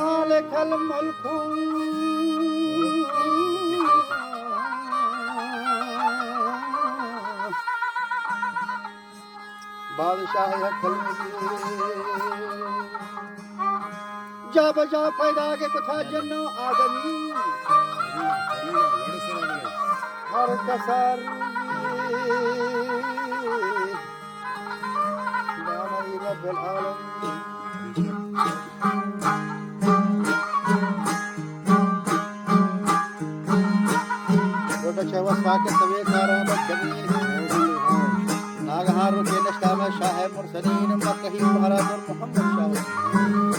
مالك الملك بادشاہ جا بجا پیدا کے کتھا جنو آدمی ہر کسر سبحان رب العالمین وقت وصفا کے سوے کارآمد جمیل ناگہار رکے نشتہ شاہ مرسلین مکہی مہاراج محمد شاہ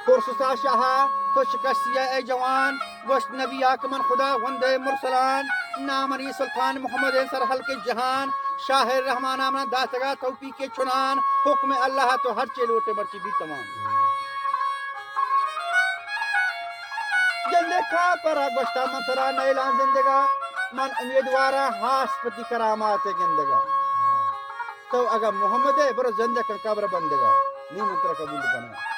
پرستا شاہ تو شکستیہ اے جوان گوشت نبی آکمن خدا وندے مرسلان نامنی سلطان محمد سر حلق جہان شاعر رحمان آمنا داتگا توفیق کے چنان حکم اللہ تو ہر چے لوٹے مرچی بھی تمام جندے کھا پرا گوشتا منترا نیلان زندگا من امیدوارا ہاسپتی کرامات گندگا تو اگر محمد ہے برو زندہ کا قبر بندگا نہیں منترا قبول کرنا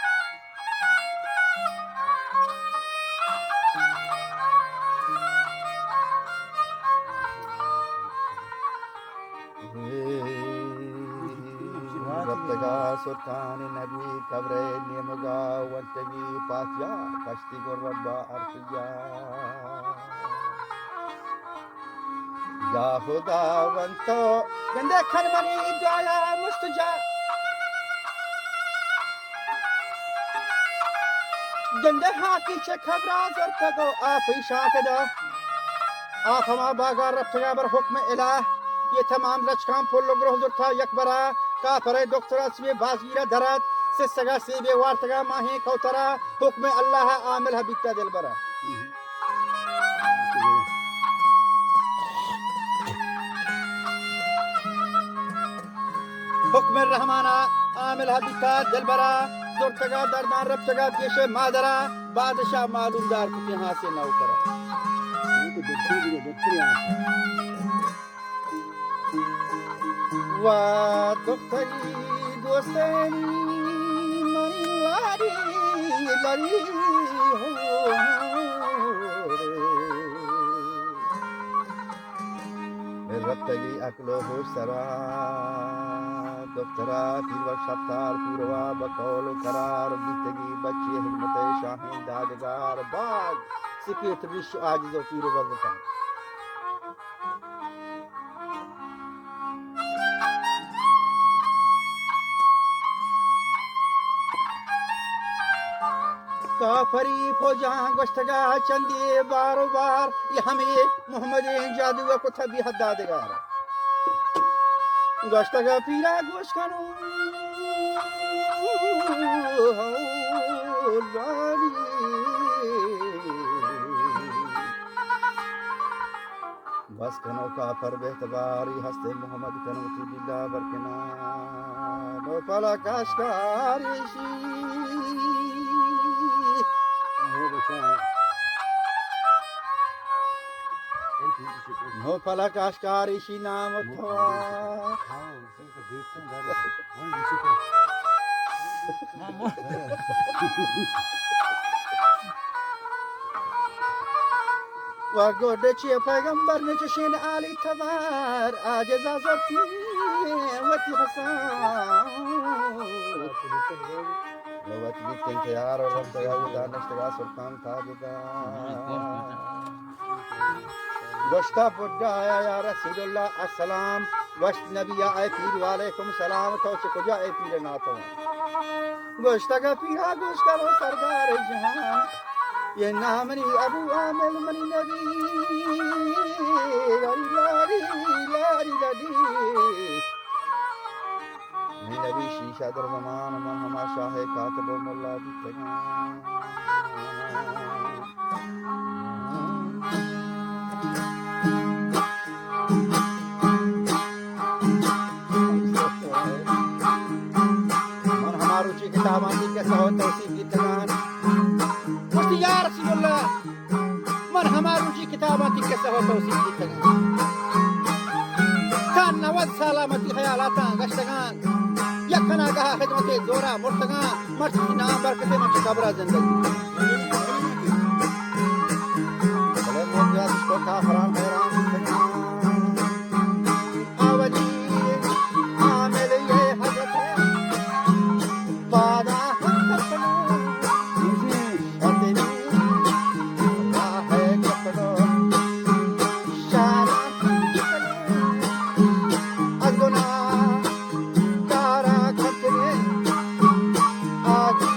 ربتگا سلطان نبی قبر نیمگا ونتگی پاسیا کشتی کو ربا ارتجا یا خدا ونتو گندے کھن منی دعایا مستجا گندے ہاتھی چھ خبرا زرتگو آپ شاک دا آپ ہما باغا ربتگا بر حکم الہ یہ تمام لچکان پھول لوگ روح زرتا یک برا کا پرے دکترا سوی بازگیرہ درد سسگا سیبے وارتگا ماہی کوترا حکم اللہ عامل حبیبتا دل برا حکم الرحمانہ عامل حبیبتا دل برا زرتگا درمان ربتگا پیش مادرہ بادشاہ معلوم دار کتی ہاں سے نو کرا و دختری دوستانی منی واری لری ربتگی اکلو ہوش سرا دخترا پیر و شفتار پوروا بقول و قرار بیتگی بچی حکمت شاہین دادگار باغ سپیت رش عاجز و پیر و وزفان کافری فوجاں گشتگا چندی بار بار یہ ہمیں محمد جادو کو تھا بھی حدادگار گشتگا پیرا گوش کنو بس کنو کافر بہتباری ہستے محمد کنو تی بلا برکنا نو پلا کاشکاری شی نو پلا کاشکاری شی نام تھوا و گوڑ چیه پیغمبر نچشین علی تبار آجز آزرتی وطی حسان لوت بیتن تیار و ربتگا ودا نشتگا سلطان تاجدا گشتا بڑا آیا یا رسول اللہ السلام وشت نبی آئے پیر والیکم سلام تو سے کجا اے پیر ناتو گشتا کا پیرا گوش کرو سردار جہان یہ نامنی ابو عامل منی نبی لاری لاری لاری لاری منی نبی شیشہ در زمان من ہما شاہ کاتب و ملا بیتگان من ہما روچی کتابان دی کیسا ہو توصیف بیتگان مجھتی یا رسول اللہ من ہما روچی کتابان دی کیسا ہو توصیف بیتگان کان نواد سلامتی خیالاتا گشتگان یکنا گاہ خدمت دورا مرتگان مرچی نام برکتے مرچی قبرہ زندگی بلے موقعات اس کو کافران حیران آولی عامل یہ حضرت ہے بادا ہم کپلو شدنی اللہ ہے کپلو شارا کپلو از گناہ کارا کپلے آدھی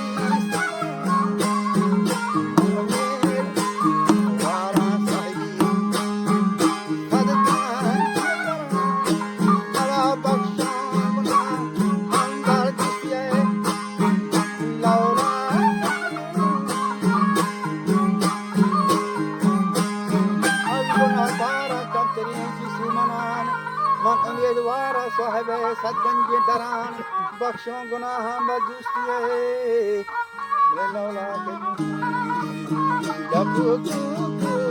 من امیدوار صاحب صدگنج دران بخشوں گناہ بدوستی لولا کہ جب